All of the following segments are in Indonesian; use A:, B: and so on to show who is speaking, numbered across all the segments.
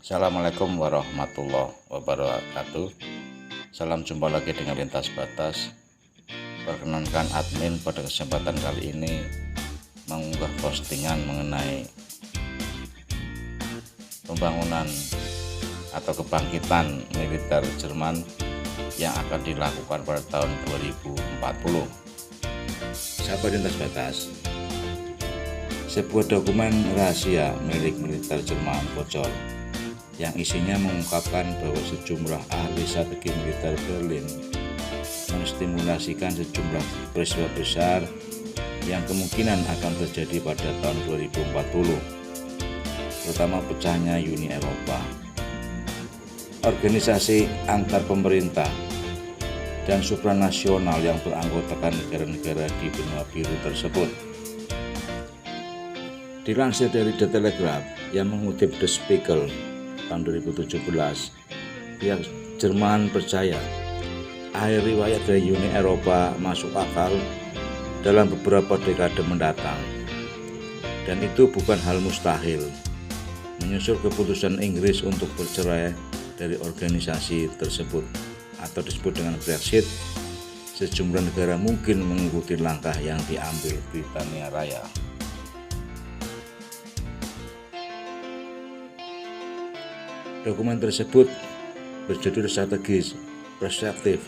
A: Assalamualaikum warahmatullahi wabarakatuh. Salam jumpa lagi dengan Lintas Batas. Perkenankan admin pada kesempatan kali ini mengunggah postingan mengenai pembangunan atau kebangkitan militer Jerman yang akan dilakukan pada tahun 2040. Sahabat Lintas Batas, sebuah dokumen rahasia milik militer Jerman bocor yang isinya mengungkapkan bahwa sejumlah ahli strategi militer Berlin menstimulasikan sejumlah peristiwa besar yang kemungkinan akan terjadi pada tahun 2040, terutama pecahnya Uni Eropa. Organisasi antar pemerintah dan supranasional yang beranggotakan negara-negara di benua biru tersebut. Dilansir dari The Telegraph yang mengutip The Spiegel tahun 2017, pihak Jerman percaya akhir riwayat dari Uni Eropa masuk akal dalam beberapa dekade mendatang, dan itu bukan hal mustahil. Menyusul keputusan Inggris untuk bercerai dari organisasi tersebut atau disebut dengan Brexit, sejumlah negara mungkin mengikuti langkah yang diambil Britania Raya. Dokumen tersebut berjudul Strategis Perspektif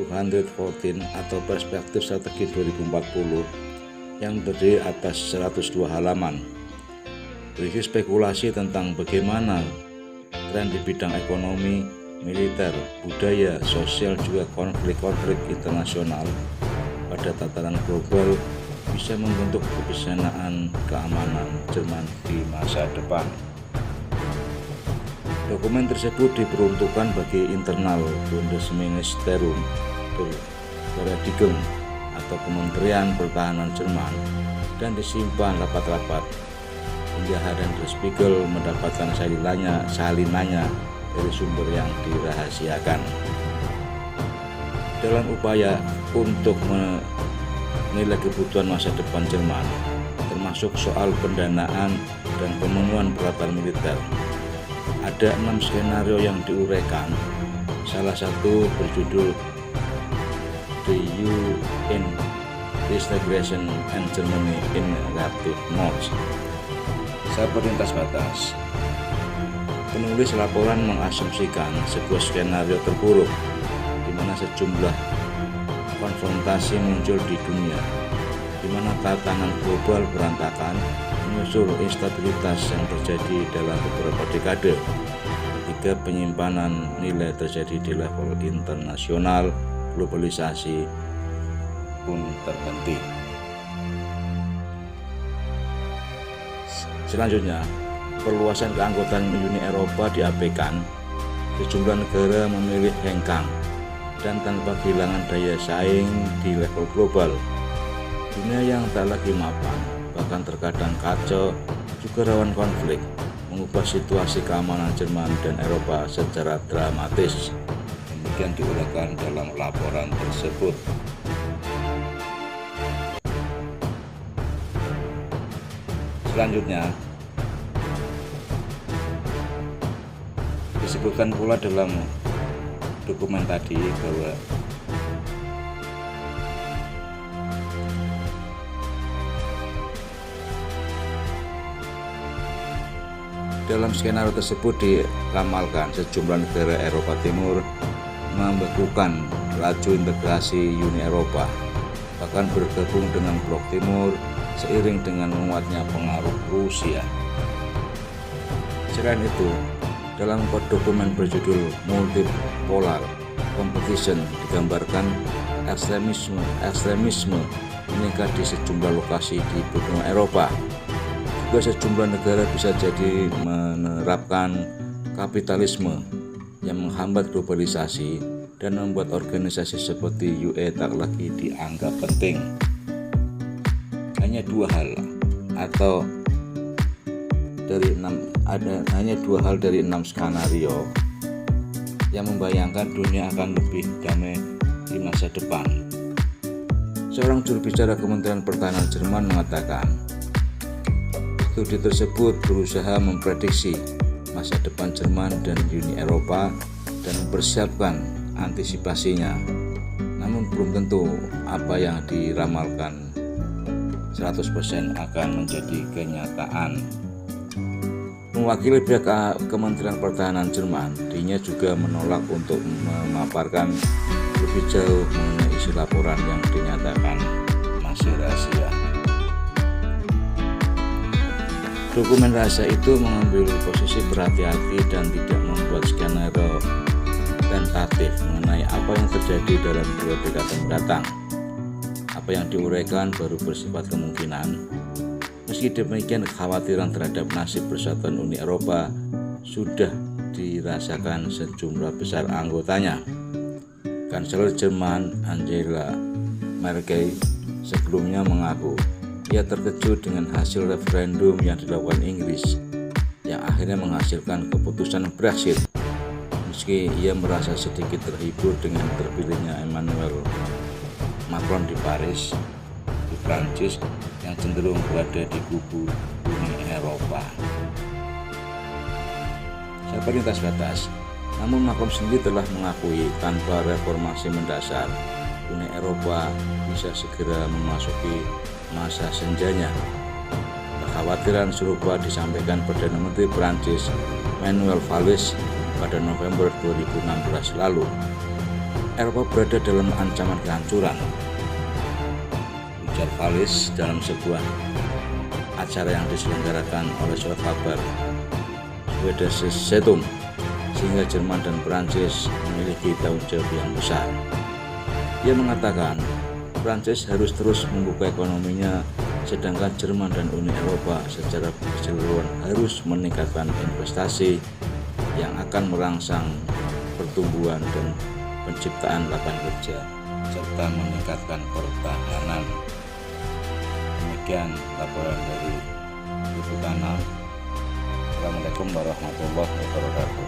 A: 214 atau Perspektif Strategi 2040 yang terdiri atas 102 halaman. Berisi spekulasi tentang bagaimana tren di bidang ekonomi, militer, budaya, sosial juga konflik-konflik internasional pada tataran global bisa membentuk kebijaksanaan keamanan Jerman di masa depan. Dokumen tersebut diperuntukkan bagi internal Bundesministerium der Verteidigung atau Kementerian Pertahanan Jerman dan disimpan rapat-rapat hingga Harian Der Spiegel mendapatkan salinannya dari sumber yang dirahasiakan. Dalam upaya untuk menilai kebutuhan masa depan Jerman, termasuk soal pendanaan dan pemenuhan peralatan militer, ada 6 skenario yang diuraikan. Salah satu berjudul The UN Disintegration and Germany in Relative Modes. Sahabat Lintas Batas, penulis laporan mengasumsikan sebuah skenario terburuk di mana sejumlah konfrontasi muncul di dunia, di mana tatanan global berantakan menyusul instabilitas yang terjadi dalam beberapa dekade ketika penyimpanan nilai terjadi di level internasional, globalisasi pun terhenti. Selanjutnya, perluasan keanggotaan Uni Eropa diabaikan. Sejumlah negara memilih hengkang dan tanpa kehilangan daya saing di level global. Dunia yang tak lagi mapan, bahkan terkadang kacau, juga rawan konflik, mengubah situasi keamanan Jerman dan Eropa secara dramatis. Demikian diuraikan dalam laporan tersebut. Selanjutnya, disebutkan pula dalam dokumen tadi bahwa dalam skenario tersebut diramalkan sejumlah negara Eropa Timur membekukan laju integrasi Uni Eropa, bahkan bergabung dengan Blok Timur seiring dengan menguatnya pengaruh Rusia. Selain itu, dalam dokumen berjudul Multipolar Competition digambarkan ekstremisme meningkat di sejumlah lokasi di benua Eropa. Juga sejumlah negara bisa jadi menerapkan kapitalisme yang menghambat globalisasi dan membuat organisasi seperti UE tak lagi dianggap penting. Hanya dua hal dari 6 skenario yang membayangkan dunia akan lebih damai di masa depan. Seorang juru bicara Kementerian Pertahanan Jerman mengatakan, studi tersebut berusaha memprediksi masa depan Jerman dan Uni Eropa dan mempersiapkan antisipasinya. Namun belum tentu apa yang diramalkan 100% akan menjadi kenyataan. Mewakili pihak Kementerian Pertahanan Jerman, dirinya juga menolak untuk memaparkan lebih jauh mengenai isi laporan yang dinyatakan masih rahasia. Dokumen rahasia itu mengambil posisi berhati-hati dan tidak membuat skenario tentatif mengenai apa yang terjadi dalam 2 dekade mendatang. Apa yang diuraikan baru bersifat kemungkinan. Meski demikian, kekhawatiran terhadap nasib persatuan Uni Eropa sudah dirasakan sejumlah besar anggotanya. Kanselir Jerman Angela Merkel sebelumnya mengaku ia terkejut dengan hasil referendum yang dilakukan Inggris yang akhirnya menghasilkan keputusan Brexit. Meski ia merasa sedikit terhibur dengan terpilihnya Emmanuel Macron di Paris, di Prancis yang cenderung berada di kubu Uni Eropa. Siapa lintas batas? Namun Macron sendiri telah mengakui tanpa reformasi mendasar, Uni Eropa bisa segera memasuki masa senjanya. Kekhawatiran serupa disampaikan Perdana Menteri Prancis Manuel Valls pada November 2016 lalu. Eropa berada dalam ancaman kehancuran, ujar Valls dalam sebuah acara yang diselenggarakan oleh surat kabar Swedish Zeitung, sehingga Jerman dan Prancis memiliki tanggung jawab yang besar. Ia mengatakan Prancis harus terus membuka ekonominya, sedangkan Jerman dan Uni Eropa secara keseluruhan harus meningkatkan investasi yang akan merangsang pertumbuhan dan penciptaan lapangan kerja serta meningkatkan pertahanan. Demikian laporan dari Liputan 6. Assalamualaikum warahmatullahi wabarakatuh.